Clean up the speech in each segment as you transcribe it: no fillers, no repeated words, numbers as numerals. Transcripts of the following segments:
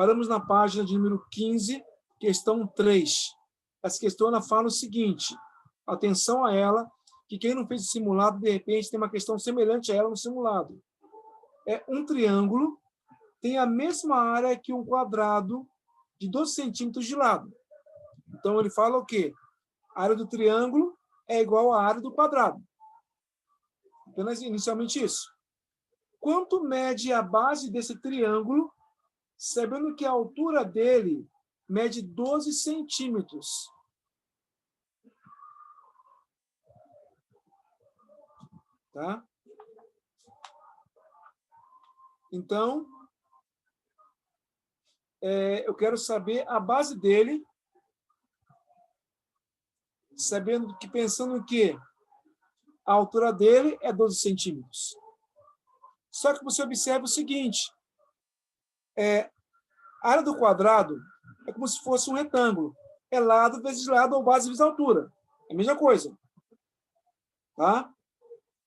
Paramos na página de número 15, questão 3. Essa questão ela fala o seguinte, atenção a ela, que quem não fez o simulado, de repente, tem uma questão semelhante a ela no simulado. Um triângulo tem a mesma área que um quadrado de 12 centímetros de lado. Então, ele fala o quê? A área do triângulo é igual à área do quadrado. Apenas inicialmente isso. Quanto mede a base desse triângulo, sabendo que a altura dele mede 12 centímetros? Tá? Então, eu quero saber a base dele, pensando que a altura dele é 12 centímetros. Só que você observa o seguinte, a área do quadrado é como se fosse um retângulo. É lado vezes lado ou base vezes altura. É a mesma coisa. Tá?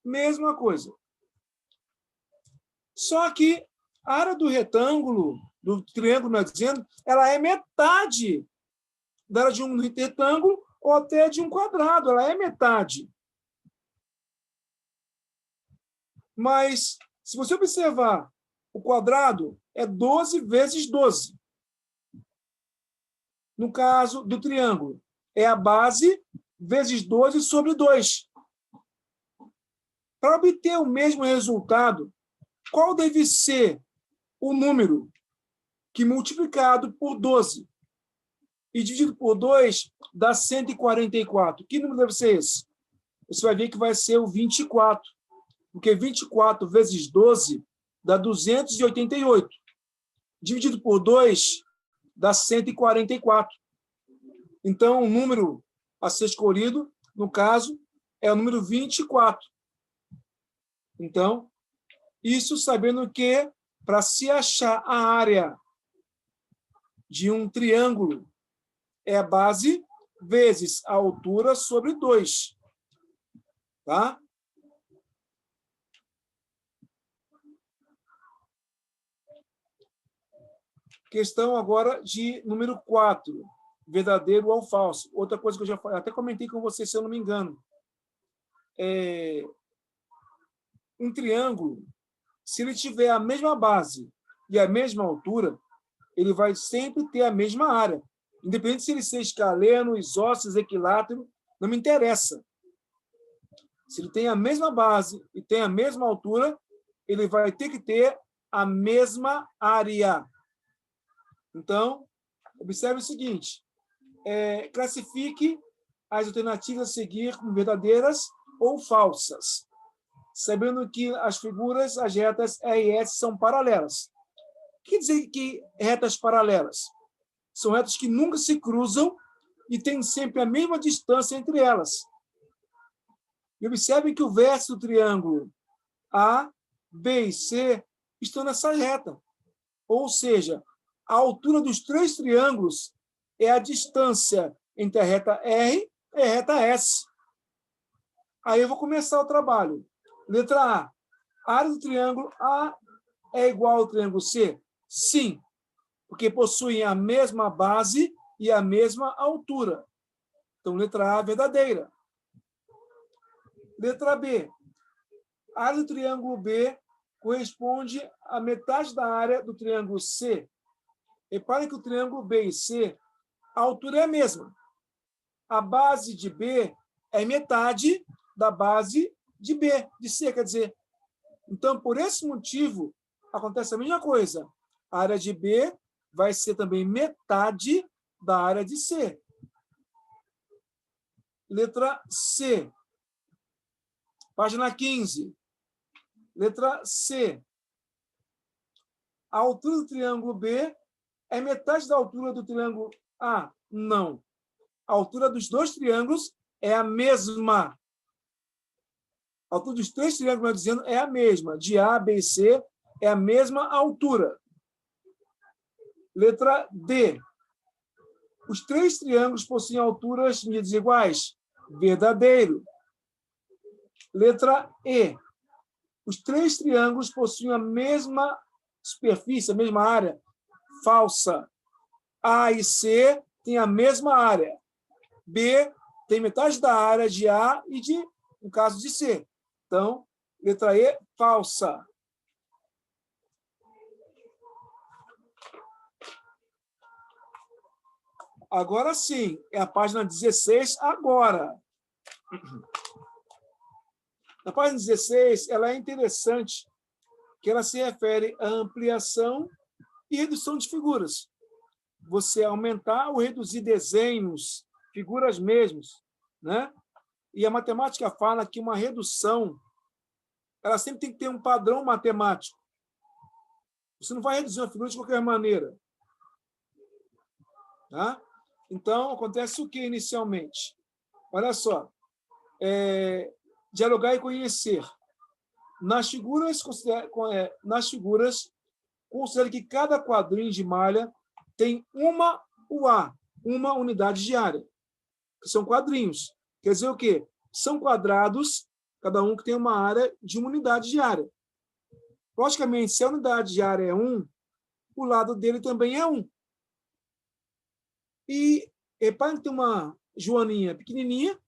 Mesma coisa. Só que a área do retângulo, do triângulo, nós dizendo, ela é metade da área de um retângulo ou até de um quadrado. Ela é metade. Mas, se você observar, o quadrado é 12 vezes 12. No caso do triângulo, é a base vezes 12 sobre 2. Para obter o mesmo resultado, qual deve ser o número que multiplicado por 12 e dividido por 2 dá 144? Que número deve ser esse? Você vai ver que vai ser o 24, porque 24 vezes 12 dá 288. Dividido por 2 dá 144. Então, o número a ser escolhido, no caso, é o número 24. Então, isso sabendo que, para se achar a área de um triângulo, é a base vezes a altura sobre 2. Tá? Questão agora de número 4. Verdadeiro ou falso. Outra coisa que eu já até comentei com você, se eu não me engano. Um triângulo, se ele tiver a mesma base e a mesma altura, ele vai sempre ter a mesma área. Independente se ele ser escaleno, isósceles, equilátero, não me interessa. Se ele tem a mesma base e tem a mesma altura, ele vai ter que ter a mesma área. Então, observe o seguinte, classifique as alternativas a seguir como verdadeiras ou falsas, sabendo que as figuras, as retas R e S são paralelas. O que quer dizer que retas paralelas? São retas que nunca se cruzam e têm sempre a mesma distância entre elas. E observe que o vértice do triângulo A, B e C estão nessa reta. Ou seja, a altura dos 3 triângulos é a distância entre a reta R e a reta S. Aí eu vou começar o trabalho. Letra A. A área do triângulo A é igual ao triângulo C? Sim, porque possuem a mesma base e a mesma altura. Então, letra A é verdadeira. Letra B. A área do triângulo B corresponde à metade da área do triângulo C. Reparem que o triângulo B e C, a altura é a mesma. A base de B é metade da base de B, de C, quer dizer. Então, por esse motivo, acontece a mesma coisa. A área de B vai ser também metade da área de C. Letra C. Página 15. Letra C. A altura do triângulo B é metade da altura do triângulo A? Não. A altura dos 2 triângulos é a mesma. A altura dos 3 triângulos, nós dizendo, é a mesma. De A, B e C é a mesma altura. Letra D. Os 3 triângulos possuem alturas medidas iguais? Verdadeiro. Letra E. Os 3 triângulos possuem a mesma superfície, a mesma área? falsa. A e C têm a mesma área. B tem metade da área de A e no caso de C. Então, letra E, falsa. Agora sim, é a página 16 agora. Na página 16, ela é interessante, que ela se refere à ampliação e redução de figuras. Você aumentar ou reduzir desenhos, figuras mesmas, né? E a matemática fala que uma redução, ela sempre tem que ter um padrão matemático. Você não vai reduzir uma figura de qualquer maneira. Tá? Então, acontece o que inicialmente? Olha só. Dialogar e conhecer. Nas figuras, considere que cada quadrinho de malha tem uma UA, uma unidade de área. Que são quadrinhos. Quer dizer o quê? São quadrados, cada um que tem uma área de uma unidade de área. Logicamente, se a unidade de área é 1, o lado dele também é 1. E reparem que tem uma joaninha pequenininha,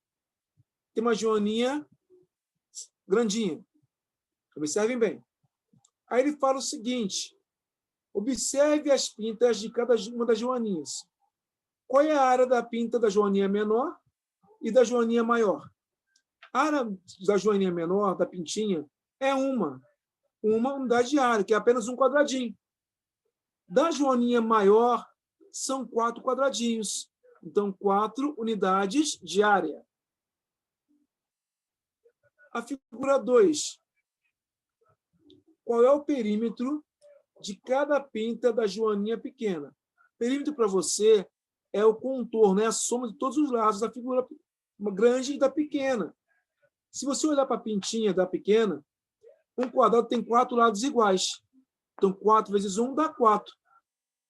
tem uma joaninha grandinha. Observem bem. Aí ele fala o seguinte: observe as pintas de cada uma das joaninhas. Qual é a área da pinta da joaninha menor e da joaninha maior? A área da joaninha menor, da pintinha, é uma unidade de área, que é apenas um quadradinho. Da joaninha maior, são 4 quadradinhos. Então, 4 unidades de área. A figura 2. Qual é o perímetro de cada pinta da joaninha pequena? Perímetro para você é o contorno, é a soma de todos os lados da figura grande e da pequena. Se você olhar para a pintinha da pequena, um quadrado tem 4 lados iguais. Então, 4 vezes 1 dá 4.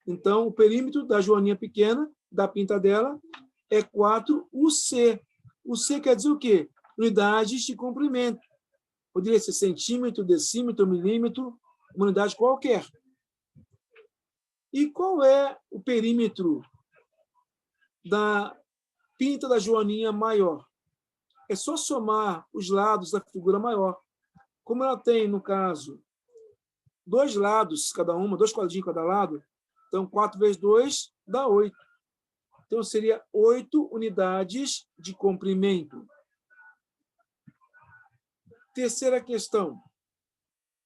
Então, o perímetro da joaninha pequena, da pinta dela, é 4UC. O C quer dizer o quê? Unidades de comprimento. Poderia ser centímetro, decímetro, milímetro, uma unidade qualquer. E qual é o perímetro da pinta da joaninha maior? É só somar os lados da figura maior. Como ela tem, no caso, 2 lados cada uma, 2 quadradinhos cada lado, então 4 vezes 2 dá 8. Então, seria 8 unidades de comprimento. Terceira questão.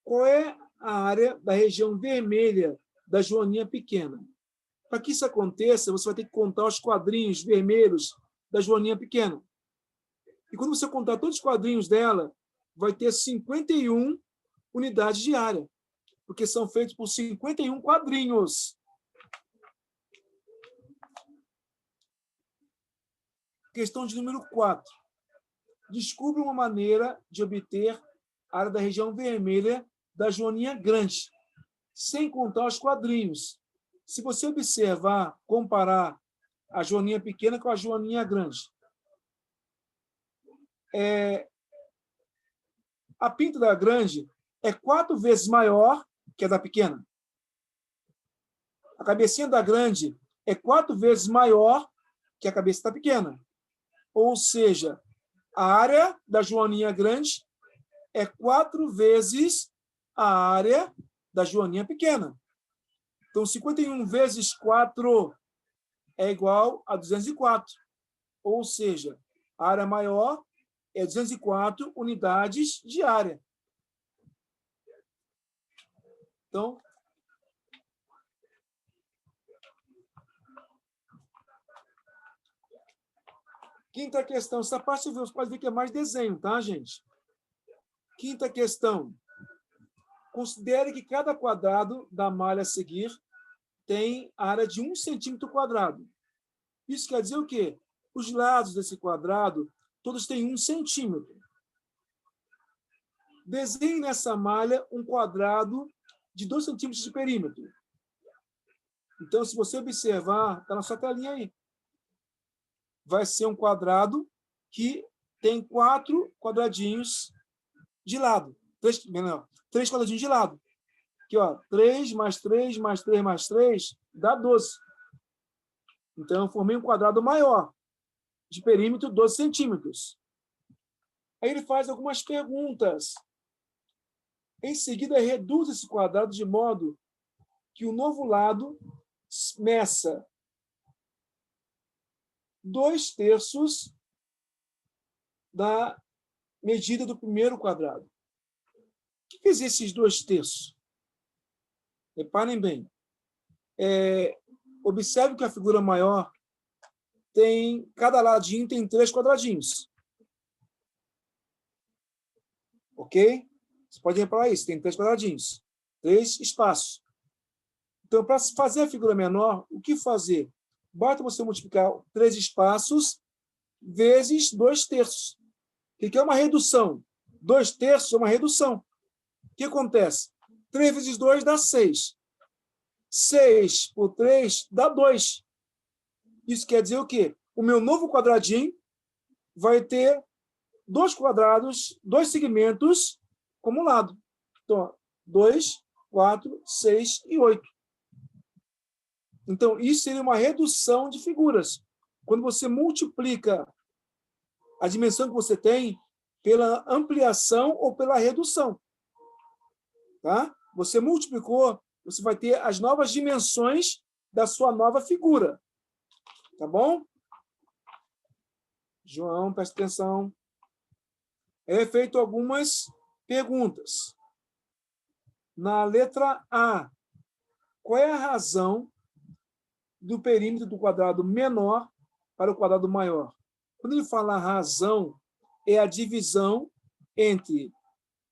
Qual é a área da região vermelha da joaninha pequena? Para que isso aconteça, você vai ter que contar os quadrinhos vermelhos da joaninha pequena. E quando você contar todos os quadrinhos dela, vai ter 51 unidades de área, porque são feitos por 51 quadrinhos. Questão de número 4. Descubra uma maneira de obter a área da região vermelha da joaninha grande, sem contar os quadrinhos. Se você observar, comparar a joaninha pequena com a joaninha grande, a pinta da grande é 4 vezes maior que a da pequena. A cabecinha da grande é 4 vezes maior que a cabeça da pequena. Ou seja, a área da joaninha grande é 4 vezes a área da joaninha pequena. Então, 51 vezes 4 é igual a 204. Ou seja, a área maior é 204 unidades de área. Então, quinta questão. Essa parte você pode ver que é mais desenho, tá, gente? Quinta questão. Considere que cada quadrado da malha a seguir tem área de 1 centímetro quadrado. Isso quer dizer o quê? Os lados desse quadrado, todos têm 1 centímetro. Desenhe nessa malha um quadrado de 2 centímetros de perímetro. Então, se você observar, está na sua telinha aí. Vai ser um quadrado que tem 4 quadradinhos de lado. 3 quadradinhos de lado. Aqui, ó, 3 mais 3 mais 3 mais 3 dá 12. Então, eu formei um quadrado maior, de perímetro 12 centímetros. Aí ele faz algumas perguntas. Em seguida, reduz esse quadrado de modo que o novo lado meça 2/3 da medida do primeiro quadrado. O que quer dizer esses 2/3? Reparem bem. Observe que a figura maior cada ladinho tem 3 quadradinhos. Ok? Você pode reparar isso, tem 3 quadradinhos, 3 espaços. Então, para fazer a figura menor, o que fazer? Basta você multiplicar 3 espaços vezes 2/3. O que é uma redução? 2/3 é uma redução. O que acontece? 3 vezes 2 dá 6. 6 por 3 dá 2. Isso quer dizer o quê? O meu novo quadradinho vai ter 2 quadrados, 2 segmentos como lado. Então, 2, 4, 6 e 8. Então, isso seria uma redução de figuras. Quando você multiplica a dimensão que você tem pela ampliação ou pela redução. Tá? Você multiplicou, você vai ter as novas dimensões da sua nova figura. Tá bom? João, presta atenção. É feito algumas perguntas. Na letra A, qual é a razão do perímetro do quadrado menor para o quadrado maior? Quando ele fala razão, é a divisão entre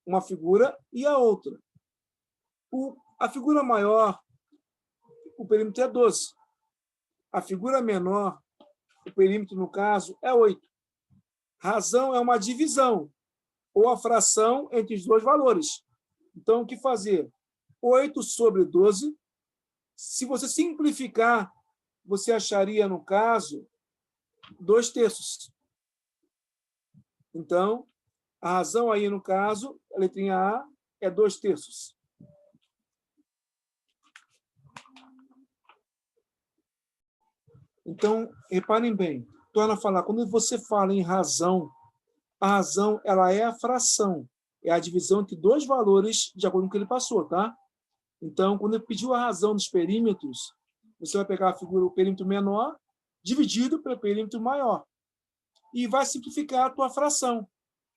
uma figura e a outra. A figura maior, o perímetro é 12. A figura menor, o perímetro, no caso, é 8. Razão é uma divisão, ou a fração entre os dois valores. Então, o que fazer? 8 sobre 12. Se você simplificar, você acharia, no caso, 2/3. Então, a razão aí, no caso, a letrinha A, é 2/3. Então, reparem bem, torna a falar, quando você fala em razão, a razão ela é a fração, é a divisão entre dois valores de acordo com o que ele passou, tá? Então, quando ele pediu a razão dos perímetros, você vai pegar a figura, o perímetro menor, dividido pelo perímetro maior. E vai simplificar a tua fração.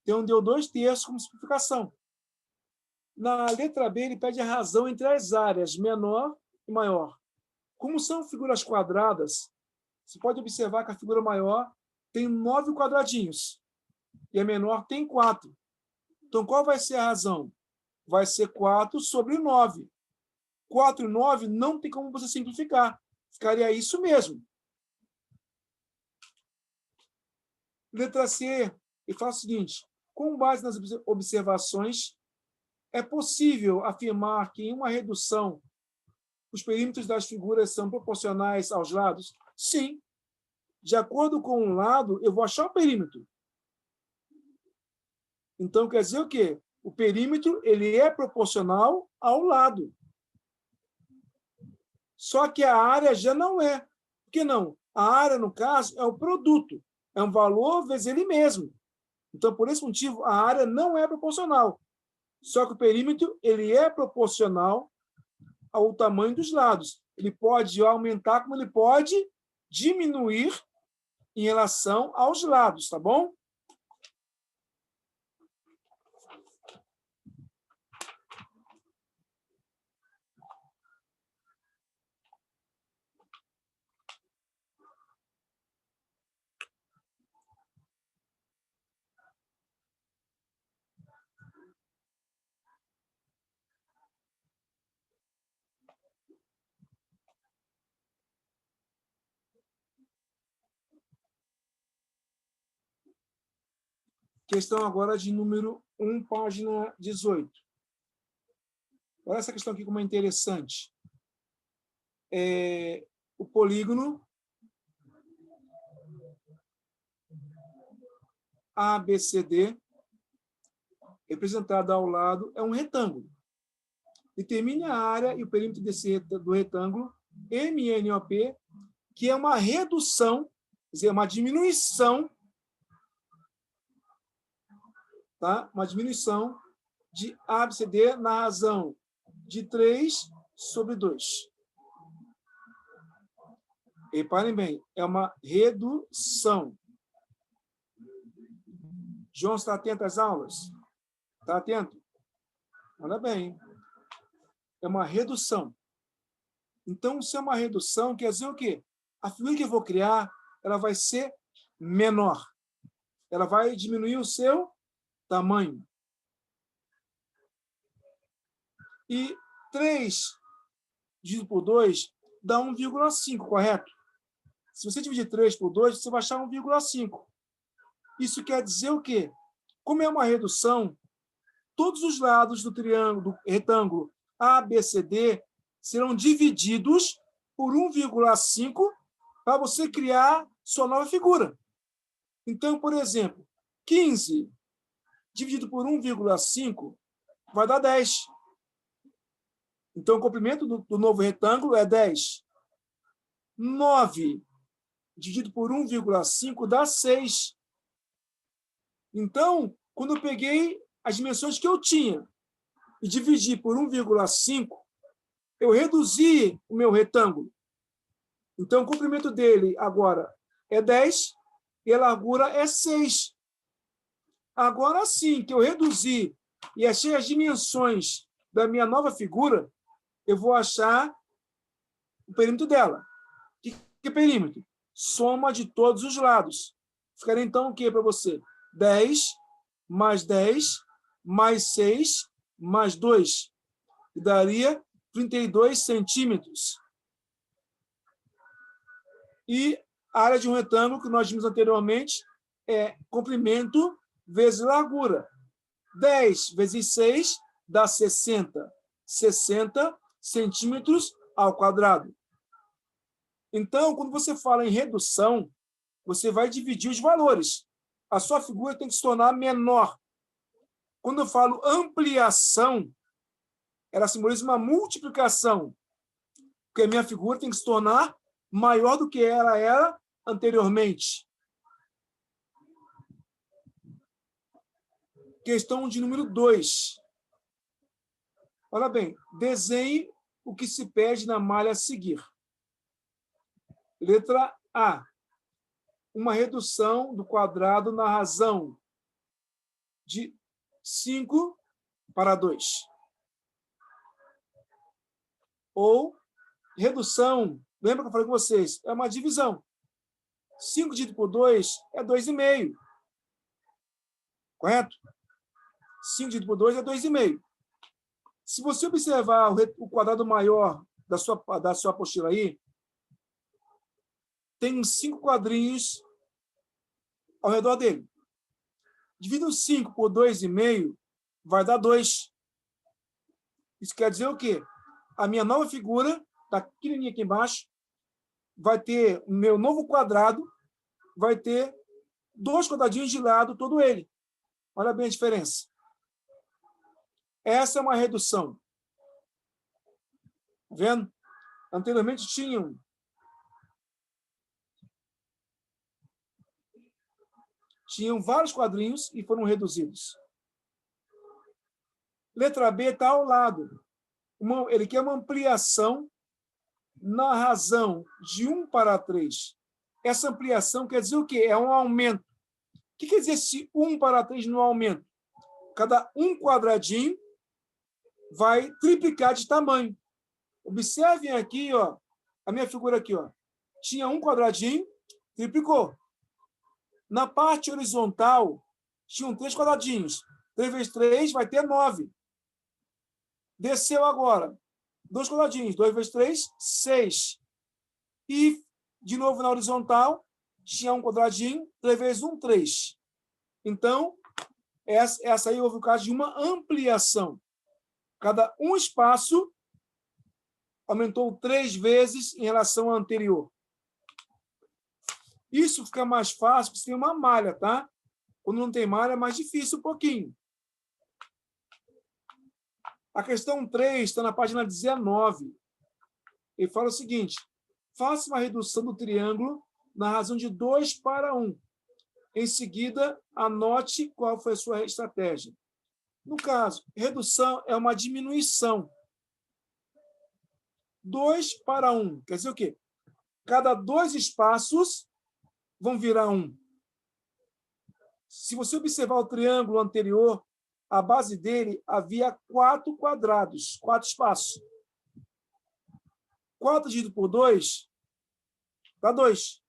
Então, deu 2/3 como simplificação. Na letra B, ele pede a razão entre as áreas menor e maior. Como são figuras quadradas, você pode observar que a figura maior tem 9 quadradinhos e a menor tem 4. Então, qual vai ser a razão? Vai ser 4 sobre 9. 4 e 9 não tem como você simplificar. Ficaria isso mesmo. Letra C, ele fala o seguinte: com base nas observações, é possível afirmar que em uma redução os perímetros das figuras são proporcionais aos lados? Sim. De acordo com um lado, eu vou achar o perímetro. Então, quer dizer o quê? O perímetro ele é proporcional ao lado. Só que a área já não é. Por que não? A área, no caso, é o produto. É um valor vezes ele mesmo. Então, por esse motivo, a área não é proporcional. Só que o perímetro ele é proporcional ao tamanho dos lados. Ele pode aumentar, como ele pode diminuir em relação aos lados, tá bom? Questão agora de número 1, página 18. Olha essa questão aqui como é interessante. O polígono ABCD, representado ao lado, é um retângulo. Determine a área e o perímetro do retângulo MNOP, que é uma redução, quer dizer, uma diminuição, tá? Uma diminuição de ABCD na razão de 3/2. Reparem bem, é uma redução. João, está atento às aulas? Está atento? Olha bem. É uma redução. Então, se é uma redução, quer dizer o quê? A figura que eu vou criar, ela vai ser menor. Ela vai diminuir o seu tamanho. E 3 dividido por 2 dá 1,5, correto? Se você dividir 3 por 2, você vai achar 1,5. Isso quer dizer o quê? Como é uma redução, todos os lados do triângulo, do retângulo ABCD serão divididos por 1,5 para você criar sua nova figura. Então, por exemplo, 15 dividido por 1,5 vai dar 10. Então, o comprimento do novo retângulo é 10. 9 dividido por 1,5 dá 6. Então, quando eu peguei as dimensões que eu tinha e dividi por 1,5, eu reduzi o meu retângulo. Então, o comprimento dele agora é 10 e a largura é 6. Agora sim, que eu reduzi e achei as dimensões da minha nova figura, eu vou achar o perímetro dela. Que é perímetro? Soma de todos os lados. Ficaria então o que para você? 10 mais 10 mais 6 mais 2. E daria 32 centímetros. E a área de um retângulo, que nós vimos anteriormente, é comprimento vezes largura. 10 vezes 6 dá 60. 60 centímetros ao quadrado. Então, quando você fala em redução, você vai dividir os valores. A sua figura tem que se tornar menor. Quando eu falo ampliação, ela simboliza uma multiplicação, porque a minha figura tem que se tornar maior do que ela era anteriormente. Questão de número 2. Olha bem, desenhe o que se pede na malha a seguir. Letra A. Uma redução do quadrado na razão de 5/2. Ou redução, lembra que eu falei com vocês? É uma divisão. 5 dividido por 2 é 2,5. Correto? 5 dividido por 2 é 2,5. Se você observar o quadrado maior da sua apostila aí, tem 5 quadrinhos ao redor dele. Divida os 5 por 2,5, vai dar 2. Isso quer dizer o quê? A minha nova figura, está pequenininha aqui embaixo, vai ter o meu novo quadrado, vai ter 2 quadradinhos de lado, todo ele. Olha bem a diferença. Essa é uma redução. Tá vendo? Anteriormente tinham vários quadrinhos e foram reduzidos. Letra B está ao lado. Ele quer uma ampliação na razão de 1/3. Essa ampliação quer dizer o quê? É um aumento. O que quer dizer esse 1/3 no aumento? Cada um quadradinho vai triplicar de tamanho. Observem aqui, ó, a minha figura aqui, ó. Tinha um quadradinho, triplicou. Na parte horizontal, tinham 3 quadradinhos. 3 vezes 3 vai ter 9. Desceu agora. 2 quadradinhos. 2 vezes 3, 6. E, de novo, na horizontal, tinha um quadradinho. 3 vezes 1, 3. Então, essa aí houve o caso de uma ampliação. Cada um espaço aumentou 3 vezes em relação ao anterior. Isso fica mais fácil se tem uma malha, tá? Quando não tem malha, é mais difícil um pouquinho. A questão 3 está na página 19. Ele fala o seguinte: Faça uma redução do triângulo na razão de 2:1. Em seguida, anote qual foi a sua estratégia. No caso, redução é uma diminuição. 2:1. Quer dizer o quê? Cada 2 espaços vão virar 1. Se você observar o triângulo anterior, a base dele havia 4 quadrados, 4 espaços. 4 dividido por 2 dá 2.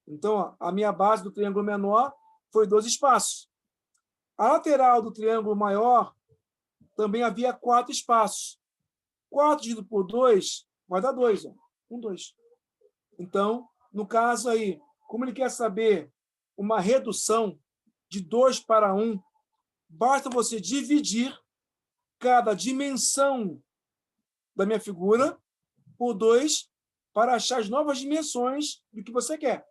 Então, a minha base do triângulo menor foi 2 espaços. A lateral do triângulo maior também havia 4 espaços. 4 dividido por 2 vai dar 2. 1, 2. Então, no caso aí, como ele quer saber uma redução de 2:1, basta você dividir cada dimensão da minha figura por 2 para achar as novas dimensões do que você quer.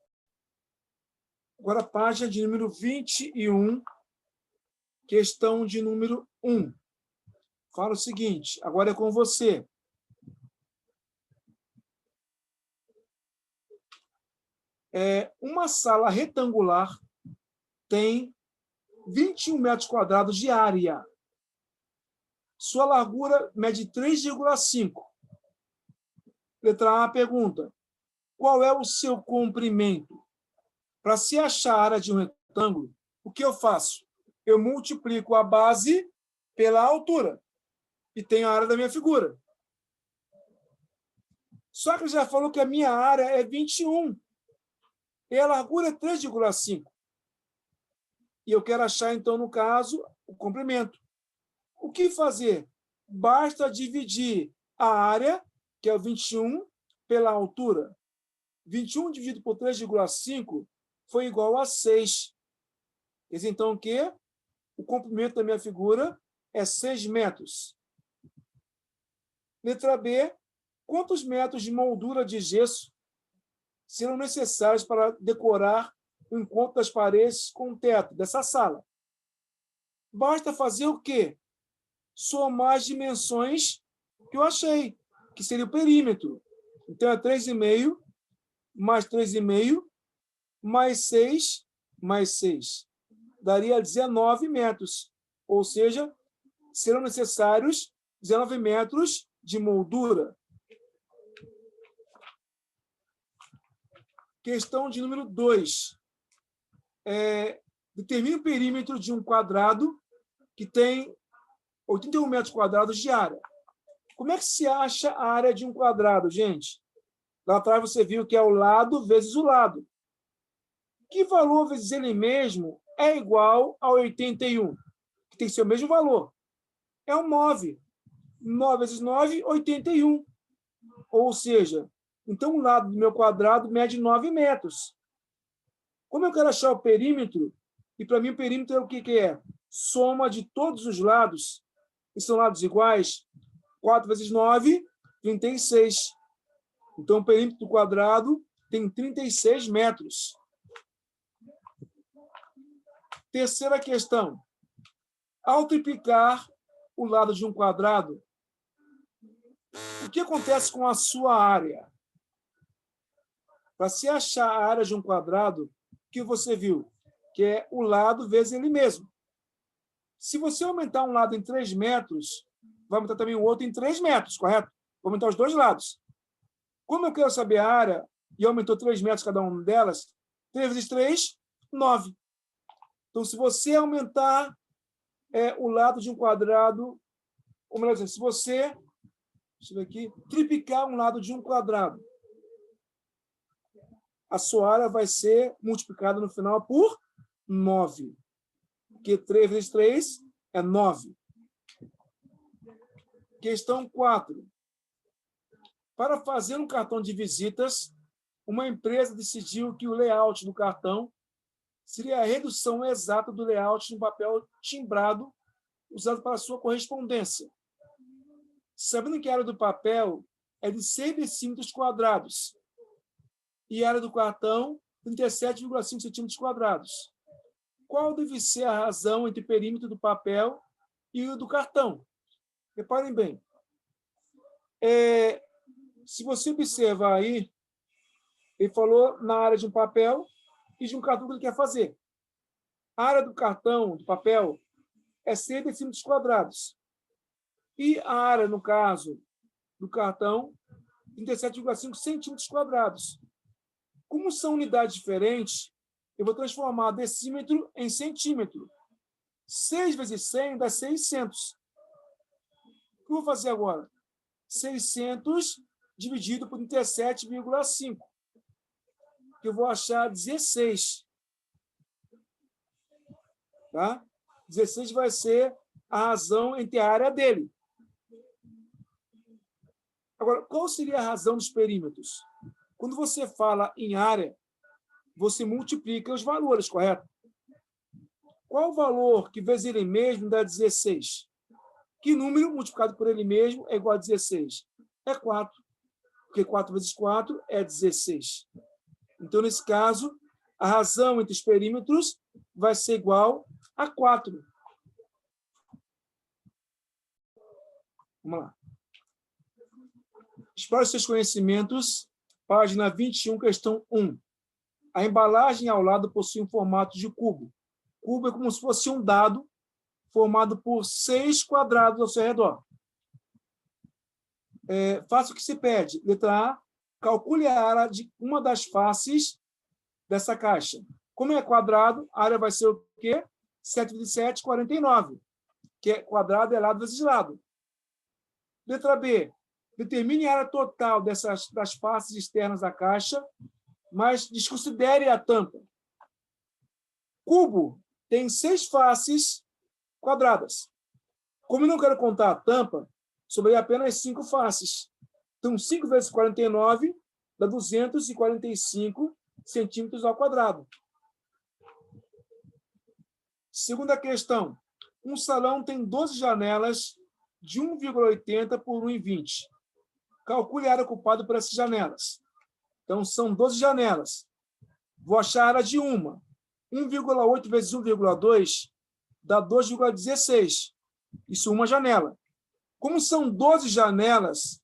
Agora, a página de número 21, questão de número 1. Fala o seguinte, agora é com você. Uma sala retangular tem 21 metros quadrados de área. Sua largura mede 3,5. Letra A pergunta: qual é o seu comprimento? Para se achar a área de um retângulo, o que eu faço? Eu multiplico a base pela altura e tenho a área da minha figura. Só que ele já falou que a minha área é 21 e a largura é 3,5. E eu quero achar, então, no caso, o comprimento. O que fazer? Basta dividir a área, que é o 21, pela altura. 21 dividido por 3,5 foi igual a 6. Quer dizer, então, que o comprimento da minha figura é 6 metros. Letra B. Quantos metros de moldura de gesso serão necessários para decorar o encontro das paredes com o teto dessa sala? Basta fazer o quê? Somar as dimensões que eu achei, que seria o perímetro. Então, é 3,5 mais 3,5 mais 6 mais 6. Daria 19 metros. Ou seja, serão necessários 19 metros de moldura. Questão de número 2. Determine o perímetro de um quadrado que tem 81 metros quadrados de área. Como é que se acha a área de um quadrado, gente? Lá atrás você viu que é o lado vezes o lado. Que valor vezes ele mesmo é igual a 81? Que tem que ser o mesmo valor. É um 9. 9 vezes 9, 81. Ou seja, então o lado do meu quadrado mede 9 metros. Como eu quero achar o perímetro, e para mim o perímetro é o que é? Soma de todos os lados, que são lados iguais. 4 vezes 9, 36. Então, o perímetro do quadrado tem 36 metros. Terceira questão. Ao triplicar o lado de um quadrado, o que acontece com a sua área? Para se achar a área de um quadrado, o que você viu? Que é o lado vezes ele mesmo. Se você aumentar um lado em 3 metros, vai aumentar também o outro em 3 metros, correto? Vou aumentar os dois lados. Como eu quero saber a área, e aumentou 3 metros cada uma delas, 3 vezes 3, 9. Então, se você aumentar o lado de um quadrado, ou melhor dizendo, se você, deixa eu ver aqui, triplicar um lado de um quadrado, a sua área vai ser multiplicada no final por 9. Porque 3 vezes 3 é 9. Questão 4. Para fazer um cartão de visitas, uma empresa decidiu que o layout do cartão seria a redução exata do layout no papel timbrado usado para a sua correspondência. Sabendo que a área do papel é de 6 decímetros quadrados e a área do cartão 37,5 centímetros quadrados. Qual deve ser a razão entre o perímetro do papel e o do cartão? Reparem bem. Se você observar aí, ele falou na área de um papel e de um cartão que ele quer fazer. A área do cartão, do papel, é 100 decímetros quadrados. E a área, no caso do cartão, 37,5 centímetros quadrados. Como são unidades diferentes, eu vou transformar decímetro em centímetro. 6 vezes 100 dá 600. O que eu vou fazer agora? 600 dividido por 37,5. Que eu vou achar 16. Tá? 16 vai ser a razão entre a área dele. Agora, qual seria a razão dos perímetros? Quando você fala em área, você multiplica os valores, correto? Qual o valor que vezes ele mesmo dá 16? Que número multiplicado por ele mesmo é igual a 16? É 4. Porque 4 vezes 4 é 16. Então, nesse caso, a razão entre os perímetros vai ser igual a 4. Vamos lá. Explore seus conhecimentos. Página 21, questão 1. A embalagem ao lado possui um formato de cubo. Cubo é como se fosse um dado formado por 6 quadrados ao seu redor. Faça o que se pede. Letra A, calcule a área de uma das faces dessa caixa. Como é quadrado, a área vai ser o quê? 7 vezes 7, 49. Que é quadrado é lado vezes lado. Letra B, determine a área total das faces externas da caixa, mas desconsidere a tampa. Cubo tem 6 faces quadradas. Como eu não quero contar a tampa, sobrei apenas 5 faces. Então, 5 vezes 49 dá 245 centímetros ao quadrado. Segunda questão. Um salão tem 12 janelas de 1,80 por 1,20. Calcule a área ocupada por essas janelas. Então, são 12 janelas. Vou achar a área de uma. 1,8 vezes 1,2 dá 2,16. Isso uma janela. Como são 12 janelas,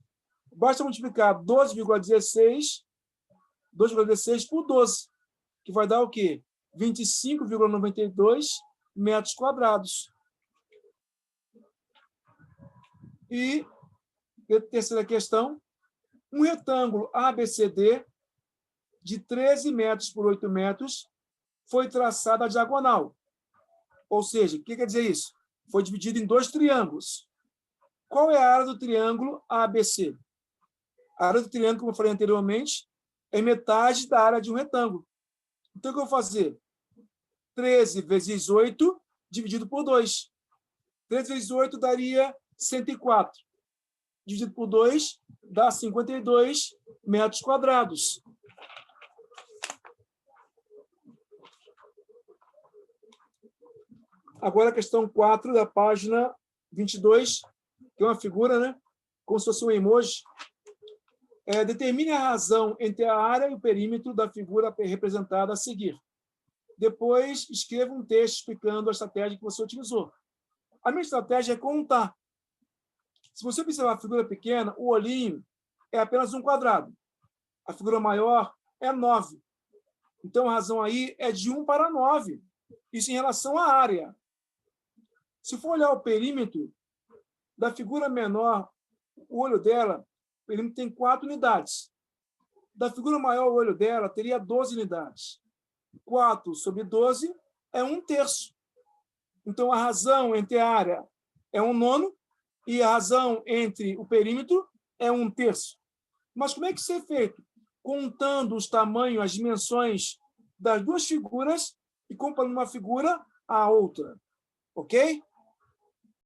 basta multiplicar 12,16 por 12, que vai dar o quê? 25,92 metros quadrados. E terceira questão, um retângulo ABCD de 13 metros por 8 metros foi traçado à diagonal. Ou seja, o que quer dizer isso? Foi dividido em 2 triângulos. Qual é a área do triângulo ABC? A área do triângulo, como eu falei anteriormente, é metade da área de um retângulo. Então, o que eu vou fazer? 13 vezes 8 dividido por 2. 13 vezes 8 daria 104. Dividido por 2 dá 52 metros quadrados. Agora a questão 4 da página 22, que é uma figura, né? Como se fosse um emoji. Determine a razão entre a área e o perímetro da figura representada a seguir. Depois, escreva um texto explicando a estratégia que você utilizou. A minha estratégia é contar. Se você observar a figura pequena, o olhinho é apenas um quadrado. A figura maior é 9. Então, a razão aí é de 1 para 9. Isso em relação à área. Se for olhar o perímetro da figura menor, o olho dela, o perímetro tem 4 unidades. Da figura maior, o olho dela teria 12 unidades. 4 sobre 12 é 1/3. Então, a razão entre a área é 1/9 e a razão entre o perímetro é 1/3. Mas como é que isso é feito? Contando os tamanhos, as dimensões das duas figuras e comparando uma figura à outra. Ok?